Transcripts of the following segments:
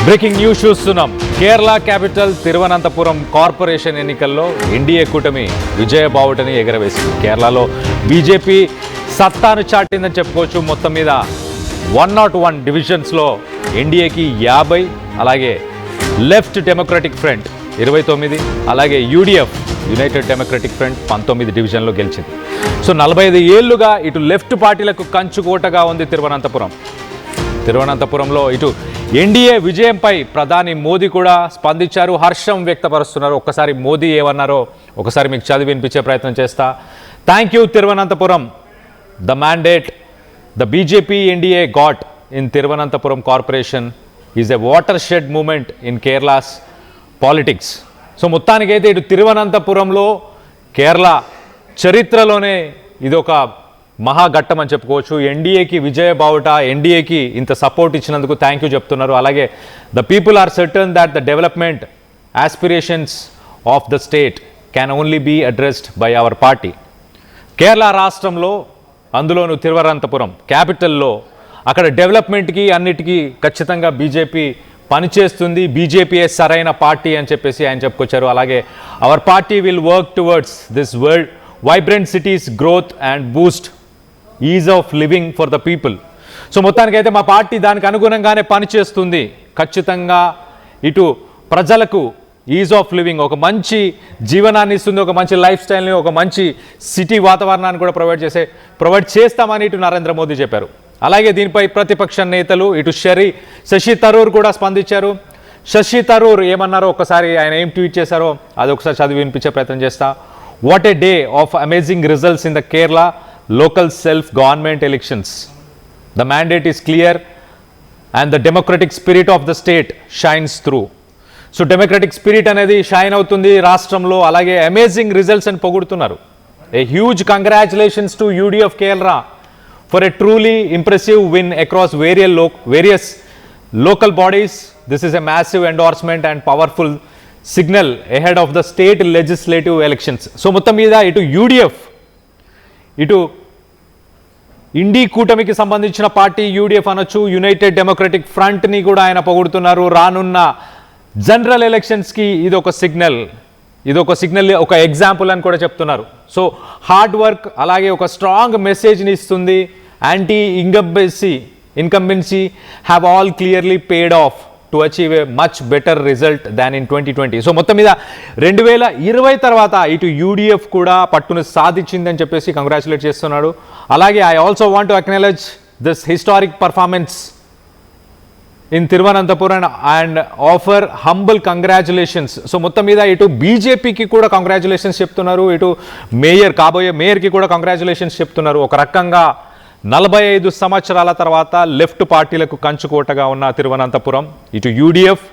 Breaking news చూస్తున్నాం. Kerala capital Thiruvananthapuram corporation ఎన్నికల్లో NDA కూటమి విజయ బావుటని ఎగరవేసింది. కేరళలో బీజేపీ సత్తాను చాటిందని చెప్పుకోవచ్చు. మొత్తం మీద 101 డివిజన్స్లో ఎన్డీఏకి 50, అలాగే లెఫ్ట్ డెమోక్రటిక్ ఫ్రంట్ 29, అలాగే యూడీఎఫ్ యునైటెడ్ డెమోక్రటిక్ ఫ్రంట్ 19 డివిజన్లో గెలిచింది. సో 45 ఏళ్లుగా ఇటు లెఫ్ట్ పార్టీలకు కంచుకోటగా ఉంది తిరువనంతపురంలో ఇటు ఎన్డీఏ విజయంపై ప్రధాని మోదీ కూడా స్పందించారు, హర్షం వ్యక్తపరుస్తున్నారు. ఒక్కసారి మోదీ ఏమన్నారో ఒకసారి మీకు చదివి వినిపించే ప్రయత్నం చేస్తా. Thank you Thiruvananthapuram. The mandate the BJP NDA got in Thiruvananthapuram corporation is a watershed moment in Kerala's politics. So మొత్తానికైతే ఇటు తిరువనంతపురంలో కేరళ చరిత్రలోనే ఇది ఒక మహాఘట్టం అని చెప్పుకోవచ్చు. ఎన్డీఏకి విజయ బావుట, ఎన్డీఏకి ఇంత సపోర్ట్ ఇచ్చినందుకు థ్యాంక్ యూ చెప్తున్నారు. అలాగే the people are certain that the development aspirations of the state can only be addressed by our party. Kerala రాష్ట్రంలో, అందులోను తిరువనంతపురం క్యాపిటల్లో, అక్కడ డెవలప్మెంట్కి అన్నిటికీ ఖచ్చితంగా బీజేపీ పనిచేస్తుంది. బీజేపీయే సరైన పార్టీ అని చెప్పేసి ఆయన చెప్పుకొచ్చారు. అలాగే our party will work towards this world vibrant cities growth and Boost is of living for the people. So మొత్తానికైతే మా పార్టీ దానికి అనుగుణంగానే పనిచేస్తుంది. ఖచ్చితంగా ఇటు ప్రజలకు ఈజ్ ఆఫ్ లివింగ్, ఒక మంచి జీవనాన్ని ఇస్తుంది, ఒక మంచి లైఫ్ స్టైల్ని, ఒక మంచి సిటీ వాతావరణాన్ని కూడా ప్రొవైడ్ చేస్తామని ఇటు నరేంద్ర మోదీ చెప్పారు. అలాగే దీనిపై ప్రతిపక్ష నేతలు ఇటు శశి థరూర్ కూడా స్పందించారు. శశి థరూర్ ఏమన్నారో ఒకసారి, ఆయన ఏం ట్వీట్ చేశారో అది ఒకసారి చదివి వినిపించే ప్రయత్నం చేస్తా. What a day of amazing results in the Kerala local self government elections. The mandate is clear and the democratic spirit of the state shines through. So democratic spirit అనేది షైన్ అవుతుంది రాష్ట్రంలో. అలాగే అమేజింగ్ రిజల్ట్స్ అని పొగుడుతున్నారు. A huge congratulations to UDF Kerala for a truly impressive win across various local bodies. This is a massive endorsement and powerful signal ahead of the state legislative elections. So మొత్తం మీద ఇటు UDF, ఇటు ఇండీ కూటమికి సంబంధించిన party UDF అనొచ్చు, United democratic ఫ్రంట్ని కూడా ఆయన పొగుడుతున్నారు. రానున్న జనరల్ ఎలక్షన్స్కి ఇదొక సిగ్నల్, ఒక ఎగ్జాంపుల్ అని కూడా చెప్తున్నారు. సో హార్డ్ వర్క్, అలాగే ఒక స్ట్రాంగ్ మెసేజ్ని ఇస్తుంది. Anti incumbency have all clearly paid off to achieve a much better result than in 2020. So మొత్తం మీద 2020 తర్వాత ఇటు యూడీఎఫ్ కూడా పట్టును సాధించిందని చెప్పేసి కంగ్రాచులేట్ చేస్తున్నాడు. అలాగే I also want to acknowledge this historic performance in Thiruvananthapuram and offer humble congratulations. So మొత్తం మీద ఇటు బీజేపీకి కూడా కంగ్రాచులేషన్స్ చెప్తున్నారు, ఇటు కాబోయే మేయర్కి కూడా కంగ్రాచులేషన్స్ చెప్తున్నారు. ఒక రకంగా 45 సంవత్సరాల తర్వాత లెఫ్ట్ పార్టీలకు కంచుకోటగా ఉన్న తిరువనంతపురం, ఇటు యూడీఎఫ్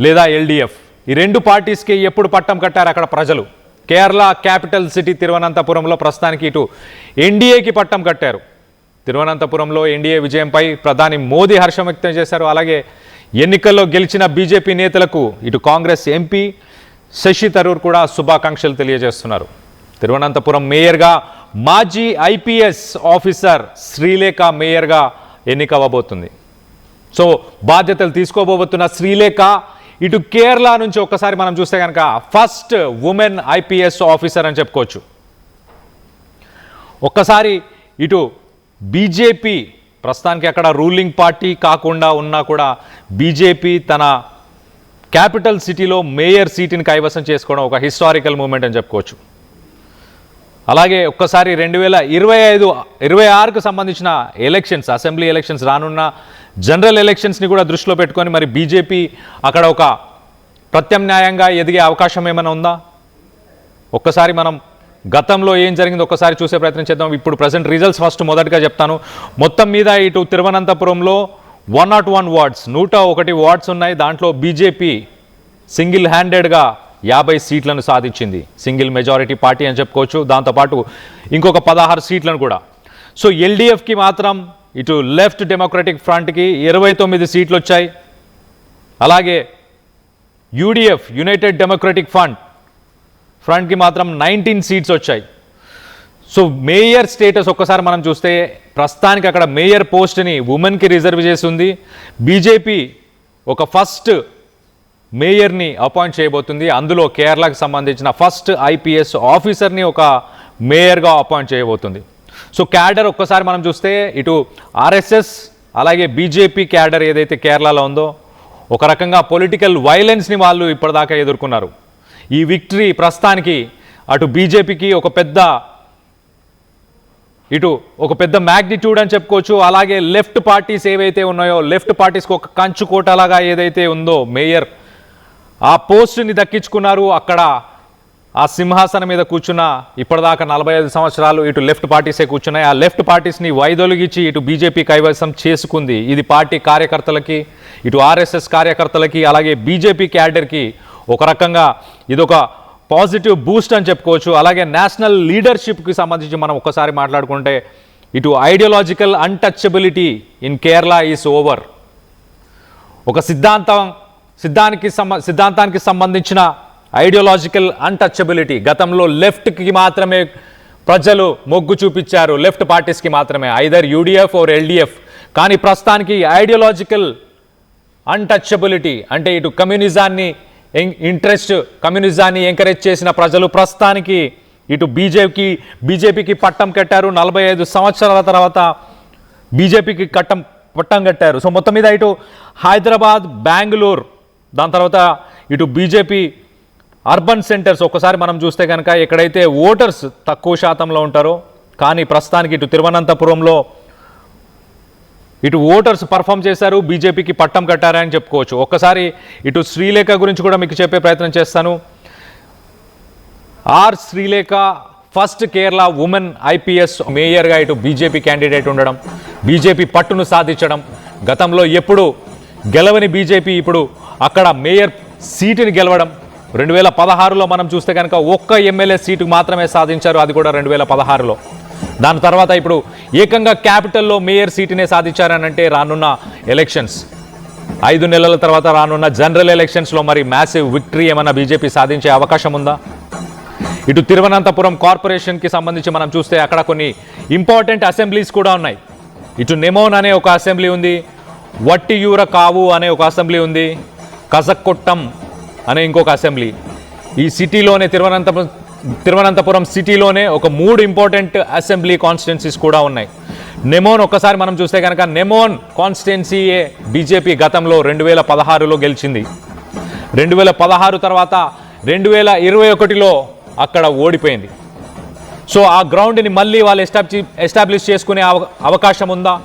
లేదా ఎల్డీఎఫ్, ఈ రెండు పార్టీస్కి ఎప్పుడు పట్టం కట్టారు అక్కడ ప్రజలు. కేరళ క్యాపిటల్ సిటీ తిరువనంతపురంలో ప్రస్తుతానికి ఇటు ఎన్డీఏకి పట్టం కట్టారు. తిరువనంతపురంలో ఎన్డీఏ విజయంపై ప్రధాని మోదీ హర్షం వ్యక్తం చేశారు. అలాగే ఎన్నికల్లో గెలిచిన బీజేపీ నేతలకు ఇటు కాంగ్రెస్ ఎంపీ శశి థరూర్ కూడా శుభాకాంక్షలు తెలియజేస్తున్నారు. తిరువనంతపురం మేయర్గా మాజీ ఐపీఎస్ ఆఫీసర్ శ్రీలేఖ మేయర్గా ఎన్నికవ్వబోతుంది. సో బాధ్యతలు తీసుకోబోతున్న శ్రీలేఖ ఇటు కేరళ నుంచి ఒక్కసారి మనం చూస్తే కనుక ఫస్ట్ ఉమెన్ ఐపీఎస్ ఆఫీసర్ అని చెప్పుకోవచ్చు. ఒక్కసారి ఇటు బీజేపీ ప్రస్తుతానికి అక్కడ రూలింగ్ పార్టీ కాకుండా ఉన్నా కూడా బీజేపీ తన క్యాపిటల్ సిటీలో మేయర్ సీటుని కైవసం చేసుకోవడం ఒక హిస్టారికల్ మూమెంట్ అని చెప్పుకోవచ్చు. అలాగే ఒక్కసారి 2025-26కు సంబంధించిన ఎలక్షన్స్, అసెంబ్లీ ఎలక్షన్స్, రానున్న జనరల్ ఎలక్షన్స్ని కూడా దృష్టిలో పెట్టుకొని మరి బీజేపీ అక్కడ ఒక ప్రత్యామ్నాయంగా ఎదిగే అవకాశం ఏమైనా ఉందా? ఒక్కసారి మనం గతంలో ఏం జరిగిందో ఒక్కసారి చూసే ప్రయత్నం చేద్దాం. ఇప్పుడు ప్రజెంట్ రిజల్ట్స్ ఫస్ట్ మొదటగా చెప్తాను. మొత్తం మీద ఇటు తిరువనంతపురంలో 101 వార్డ్స్, 101 వార్డ్స్ ఉన్నాయి. దాంట్లో బీజేపీ సింగిల్ హ్యాండెడ్గా 50 సీట్లను సాధించింది. సింగిల్ మెజారిటీ పార్టీ అని చెప్పుకోవచ్చు. దాంతోపాటు ఇంకొక 16 సీట్లను కూడా. సో ఎల్డీఎఫ్కి మాత్రం ఇటు లెఫ్ట్ డెమోక్రటిక్ ఫ్రంట్కి 29 సీట్లు వచ్చాయి. అలాగే యూడీఎఫ్ యునైటెడ్ డెమోక్రటిక్ ఫ్రంట్కి మాత్రం 19 సీట్స్ వచ్చాయి. సో మేయర్ స్టేటస్ ఒక్కసారి మనం చూస్తే ప్రస్తుతానికి అక్కడ మేయర్ పోస్ట్ని ఉమెన్కి రిజర్వ్ చేసి ఉంది. బీజేపీ ఒక ఫస్ట్ మేయర్ని అపాయింట్ చేయబోతుంది. అందులో కేరళకు సంబంధించిన ఫస్ట్ ఐపీఎస్ ఆఫీసర్ని ఒక మేయర్గా అపాయింట్ చేయబోతుంది. సో క్యాడర్ ఒక్కసారి మనం చూస్తే ఇటు ఆర్ఎస్ఎస్ అలాగే బీజేపీ క్యాడర్ ఏదైతే కేరళలో ఉందో ఒక రకంగా పొలిటికల్ వైలెన్స్ని వాళ్ళు ఇప్పటిదాకా ఎదుర్కొన్నారు. ఈ విక్టరీ ప్రస్తుతానికి అటు బీజేపీకి ఒక పెద్ద మ్యాగ్నిట్యూడ్ అని చెప్పుకోవచ్చు. అలాగే లెఫ్ట్ పార్టీస్ ఏవైతే ఉన్నాయో లెఫ్ట్ పార్టీస్కి ఒక కంచుకోటలాగా ఏదైతే ఉందో మేయర్ ఆ పోస్టుని దక్కించుకున్నారు. అక్కడ ఆ సింహాసనం మీద కూర్చున్న ఇప్పటిదాకా 45 సంవత్సరాలు ఇటు లెఫ్ట్ పార్టీసే కూర్చున్నాయి. ఆ లెఫ్ట్ పార్టీస్ని వైదొలిగించి ఇటు బీజేపీ కైవసం చేసుకుంది. ఇది పార్టీ కార్యకర్తలకి, ఇటు ఆర్ఎస్ఎస్ కార్యకర్తలకి, అలాగే బీజేపీ క్యాడర్కి ఒక రకంగా ఇదొక పాజిటివ్ బూస్ట్ అని చెప్పుకోవచ్చు. అలాగే నేషనల్ లీడర్షిప్కి సంబంధించి మనం ఒక్కసారి మాట్లాడుకుంటే ఇటు ideological untouchability in Kerala is over. ఒక సిద్ధాంతానికి సంబంధించిన ఐడియాలజికల్ అన్టచబిలిటీ గతంలో లెఫ్ట్కి మాత్రమే ప్రజలు మొగ్గు చూపించారు, లెఫ్ట్ పార్టీస్కి మాత్రమే, ఐదర్ యూడిఎఫ్ ఆర్ ఎల్డిఎఫ్. కానీ ప్రస్తుతానికి ఐడియాలజికల్ అన్టచబిలిటీ అంటే ఇటు కమ్యూనిజాన్ని ఎంకరేజ్ చేసిన ప్రజలు ప్రస్తుతానికి ఇటు బీజేపీకి పట్టం కట్టారు. 45 సంవత్సరాల తర్వాత బీజేపీకి పట్టం కట్టారు. సో మొత్తం మీద ఇటు హైదరాబాద్, బెంగళూరు, దాని తర్వాత ఇటు బీజేపీ అర్బన్ సెంటర్స్ ఒక్కసారి మనం చూస్తే కనుక ఎక్కడైతే ఓటర్స్ తక్కువ శాతంలో ఉంటారో కానీ ప్రస్తుతానికి ఇటు తిరువనంతపురంలో ఇటు ఓటర్స్ పర్ఫామ్ చేశారు, బీజేపీకి పట్టం కట్టారని చెప్పుకోవచ్చు. ఒక్కసారి ఇటు శ్రీలేఖ గురించి కూడా మీకు చెప్పే ప్రయత్నం చేస్తాను. Srilekha first Kerala women IPS మేయర్గా ఇటు బీజేపీ క్యాండిడేట్ ఉండడం, బీజేపీ పట్టును సాధించడం, గతంలో ఎప్పుడు గెలవని బీజేపీ ఇప్పుడు అక్కడ మేయర్ సీటుని గెలవడం. 2016లో మనం చూస్తే కనుక ఒక్క ఎమ్మెల్యే సీటు మాత్రమే సాధించారు, అది కూడా 2016లో. దాని తర్వాత ఇప్పుడు ఏకంగా క్యాపిటల్లో మేయర్ సీటునే సాధించారనంటే రానున్న ఎలక్షన్స్ 5 నెలల తర్వాత రానున్న జనరల్ ఎలక్షన్స్లో మరి మ్యాసివ్ విక్టరీ ఏమన్నా బీజేపీ సాధించే అవకాశం ఉందా? ఇటు తిరువనంతపురం కార్పొరేషన్కి సంబంధించి మనం చూస్తే అక్కడ కొన్ని ఇంపార్టెంట్ అసెంబ్లీస్ కూడా ఉన్నాయి. ఇటు నెమోన్ అనే ఒక అసెంబ్లీ ఉంది, వట్టియూర కావు అనే ఒక అసెంబ్లీ ఉంది, కజక్కొట్టం అనే ఇంకొక అసెంబ్లీ. ఈ సిటీలోనే తిరువనంతపురం సిటీలోనే ఒక 3 ఇంపార్టెంట్ అసెంబ్లీ కాన్స్టిట్యున్సీస్ కూడా ఉన్నాయి. నెమోన్ ఒక్కసారి మనం చూస్తే కనుక నెమోన్ కాన్స్టిట్యున్సీయే బీజేపీ గతంలో 2016లో గెలిచింది. 2016 తర్వాత 2021లో అక్కడ ఓడిపోయింది. సో ఆ గ్రౌండ్ని మళ్ళీ వాళ్ళు ఎస్టాబ్లిష్ చేసుకునే అవకాశం ఉందా?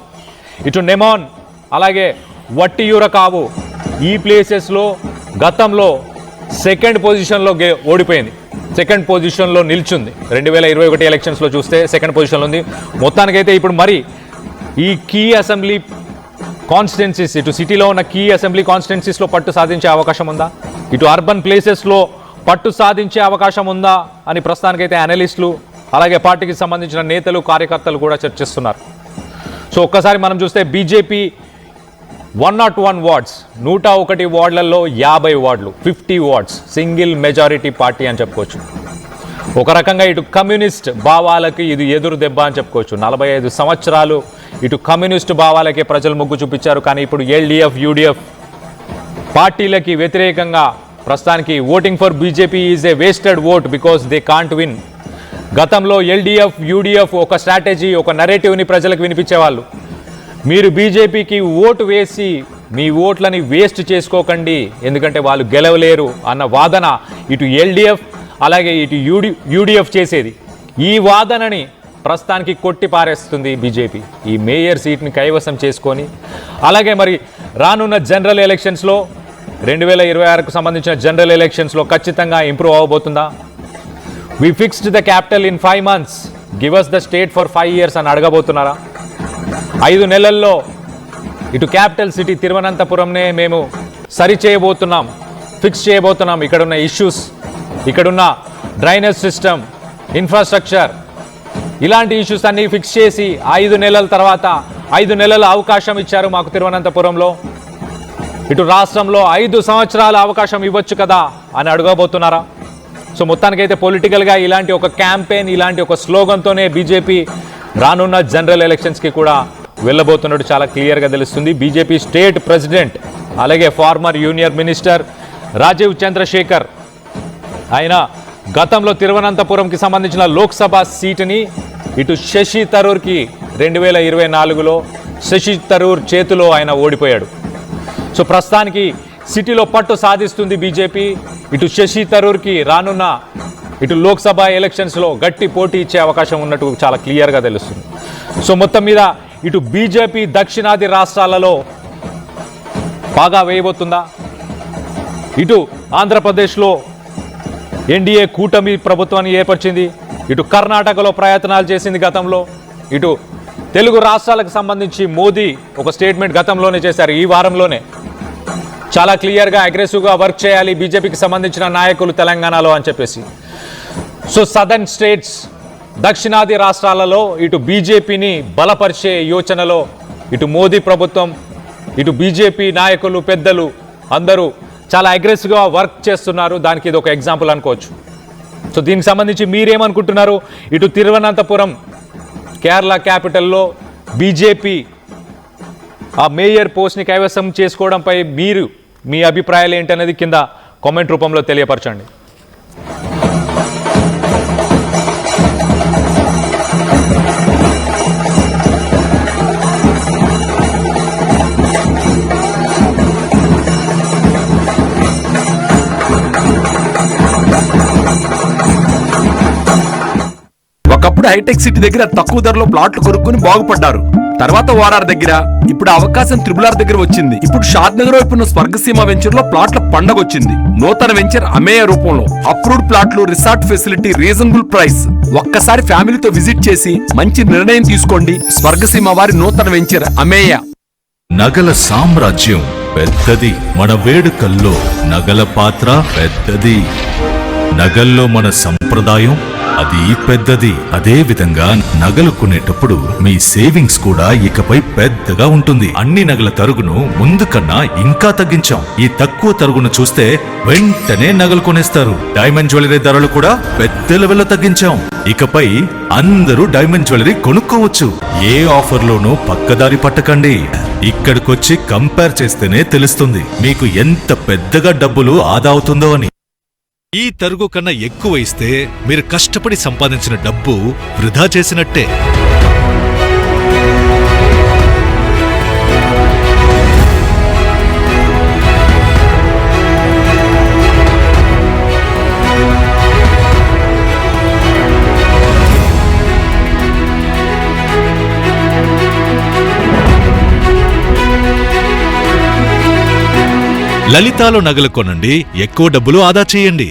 ఇటు నెమోన్ అలాగే వట్టియూర కావు ఈ ప్లేసెస్లో గతంలో సెకండ్ పొజిషన్లో ఓడిపోయింది, సెకండ్ పొజిషన్లో నిల్చుంది. 2021 ఎలక్షన్స్లో చూస్తే సెకండ్ పొజిషన్లో ఉంది. మొత్తానికైతే ఇప్పుడు మరి ఈ కీ అసెంబ్లీ కాన్స్టిట్యున్సీస్ ఇటు సిటీలో ఉన్న కీ అసెంబ్లీ కాన్స్టిట్యున్సీస్లో పట్టు సాధించే అవకాశం ఉందా? ఇటు అర్బన్ ప్లేసెస్లో పట్టు సాధించే అవకాశం ఉందా అని ప్రస్తుతానికైతే అనలిస్టులు అలాగే పార్టీకి సంబంధించిన నేతలు కార్యకర్తలు కూడా చర్చిస్తున్నారు. సో ఒక్కసారి మనం చూస్తే బీజేపీ 101 వార్డ్స్ 101 వార్డులలో 50 వార్డులు 50 వార్డ్స్ సింగిల్ మెజారిటీ పార్టీ అని చెప్పుకోవచ్చు. ఒక రకంగా ఇటు కమ్యూనిస్ట్ భావాలకి ఇది ఎదురు దెబ్బ అని చెప్పుకోవచ్చు. 45 సంవత్సరాలు ఇటు కమ్యూనిస్ట్ భావాలకే ప్రజలు మొగ్గు చూపించారు. కానీ ఇప్పుడు ఎల్డిఎఫ్ యూడిఎఫ్ పార్టీలకి వ్యతిరేకంగా ప్రస్తుతానికి voting for BJP is a wasted vote because they can't win. గతంలో ఎల్డిఎఫ్ యూడిఎఫ్ ఒక స్ట్రాటజీ ఒక నరేటివ్ని ప్రజలకు వినిపించేవాళ్ళు. మీరు బీజేపీకి ఓటు వేసి మీ ఓట్లని వేస్ట్ చేసుకోకండి ఎందుకంటే వాళ్ళు గెలవలేరు అన్న వాదన ఇటు ఎల్డిఎఫ్ అలాగే ఇటు యూడిఎఫ్ చేసేది. ఈ వాదనని ప్రస్తుతానికి కొట్టి పారేస్తుంది బీజేపీ ఈ మేయర్ సీట్ని కైవసం చేసుకొని. అలాగే మరి రానున్న జనరల్ ఎలక్షన్స్లో 2026కు సంబంధించిన జనరల్ ఎలక్షన్స్లో ఖచ్చితంగా ఇంప్రూవ్ అవ్వబోతుందా? We fixed the capital in 5 months, give us the state for 5 years అని అడగబోతున్నారా? 5 నెలల్లో ఇటు క్యాపిటల్ సిటీ తిరువనంతపురంనే మేము సరి చేయబోతున్నాం, ఫిక్స్ చేయబోతున్నాం. ఇక్కడున్న ఇష్యూస్, ఇక్కడున్న డ్రైనేజ్ సిస్టమ్, ఇన్ఫ్రాస్ట్రక్చర్, ఇలాంటి ఇష్యూస్ అన్నీ ఫిక్స్ చేసి 5 నెలల తర్వాత 5 నెలల అవకాశం ఇచ్చారు మాకు తిరువనంతపురంలో. ఇటు రాష్ట్రంలో 5 సంవత్సరాల అవకాశం ఇవ్వచ్చు కదా అని అడగబోతున్నారా? సో మొత్తానికైతే పొలిటికల్గా ఇలాంటి ఒక క్యాంపెయిన్, ఇలాంటి ఒక స్లోగన్తోనే బీజేపీ రానున్న జనరల్ ఎలక్షన్స్కి కూడా వెళ్ళబోతున్నట్టు చాలా క్లియర్గా తెలుస్తుంది. బీజేపీ స్టేట్ ప్రెసిడెంట్ అలాగే former union minister Rajiv Chandrasekhar ఆయన గతంలో తిరువనంతపురంకి సంబంధించిన లోక్సభ సీటుని ఇటు శశి థరూర్కి 2024లో శశి థరూర్ చేతిలో ఆయన ఓడిపోయాడు. సో ప్రస్తుతానికి సిటీలో పట్టు సాధిస్తుంది బీజేపీ. ఇటు శశి థరూర్కి రానున్న ఇటు లోక్సభ ఎలక్షన్స్లో గట్టి పోటీ ఇచ్చే అవకాశం ఉన్నట్టు చాలా క్లియర్గా తెలుస్తుంది. సో మొత్తం మీద ఇటు బీజేపీ దక్షిణాది రాష్ట్రాలలో బాగా వేయబోతుందా? ఇటు ఆంధ్రప్రదేశ్లో ఎన్డీఏ కూటమి ప్రభుత్వాన్ని ఏర్పరిచింది. ఇటు కర్ణాటకలో ప్రయత్నాలు చేసింది గతంలో. ఇటు తెలుగు రాష్ట్రాలకు సంబంధించి మోదీ ఒక స్టేట్మెంట్ గతంలోనే చేశారు, ఈ వారంలోనే. చాలా క్లియర్గా అగ్రెసివ్గా వర్క్ చేయాలి బీజేపీకి సంబంధించిన నాయకులు తెలంగాణలో అని చెప్పేసి. సో సదర్న్ స్టేట్స్ దక్షిణాది రాష్ట్రాలలో ఇటు బీజేపీని బలపరిచే యోచనలో ఇటు మోదీ ప్రభుత్వం, ఇటు బీజేపీ నాయకులు, పెద్దలు అందరూ చాలా అగ్రెసివ్గా వర్క్ చేస్తున్నారు. దానికి ఇది ఒక ఎగ్జాంపుల్ అనుకోవచ్చు. సో దీనికి సంబంధించి మీరేమనుకుంటున్నారు? ఇటు తిరువనంతపురం కేరళ క్యాపిటల్లో బీజేపీ ఆ మేయర్ పోస్ట్ని కైవసం చేసుకోవడంపై మీరు మీ అభిప్రాయాలు ఏంటనేది కింద కామెంట్ రూపంలో తెలియపరచండి. ఒకప్పుడు హైటెక్ సిటీ దగ్గర తక్కువ ధరలో ప్లాట్లు కొనుక్కుని బాగుపడ్డారు. తర్వాత ఓఆర్ఆర్ దగ్గర, ఇప్పుడు అవకాశం త్రిబుల్ దగ్గర వచ్చింది. ఇప్పుడు షాద్ నగర్ వైపు ఉన్న స్వర్గసీమ వెంచర్ లో ప్లాట్ల పండగ వచ్చింది. నూతన వెంచర్ అమేయ రూపంలో అప్రూవ్డ్ ప్లాట్లు, రిసార్ట్ ఫెసిలిటీ, రీజనబుల్ ప్రైస్. ఒక్కసారి ఫ్యామిలీతో విజిట్ చేసి మంచి నిర్ణయం తీసుకోండి. స్వర్గసీమ వారి నూతన వెంచర్ అమేయ. నగల సామ్రాజ్యం పెద్దది, మన వేడుకల్లో నగల పాత్ర పెద్దది. నగల్లో మన సంప్రదాయం అది పెద్దది. అదే విధంగా నగలు కొనేటప్పుడు మీ సేవింగ్స్ కూడా ఇకపై పెద్దగా ఉంటుంది. అన్ని నగల తరుగును ముందు కన్నా ఇంకా తగ్గించాం. ఈ తక్కువ తరుగును చూస్తే వెంటనే నగలు కొనేస్తారు. డైమండ్ జ్యువెలరీ ధరలు కూడా పెద్ద లెవెల్లో తగ్గించాం. ఇకపై అందరూ డైమండ్ జ్యువెలరీ కొనుక్కోవచ్చు. ఏ ఆఫర్లోనూ పక్కదారి పట్టకండి. ఇక్కడికొచ్చి కంపేర్ చేస్తేనే తెలుస్తుంది మీకు ఎంత పెద్దగా డబ్బులు ఆదా అవుతుందో అని. ఈ తరుగు కన్నా ఎక్కువ ఇస్తే మీరు కష్టపడి సంపాదించిన డబ్బు వృధా చేసినట్టే. లలితాలో నగలు కొనండి, ఎక్కువ డబ్బులు ఆదా చేయండి.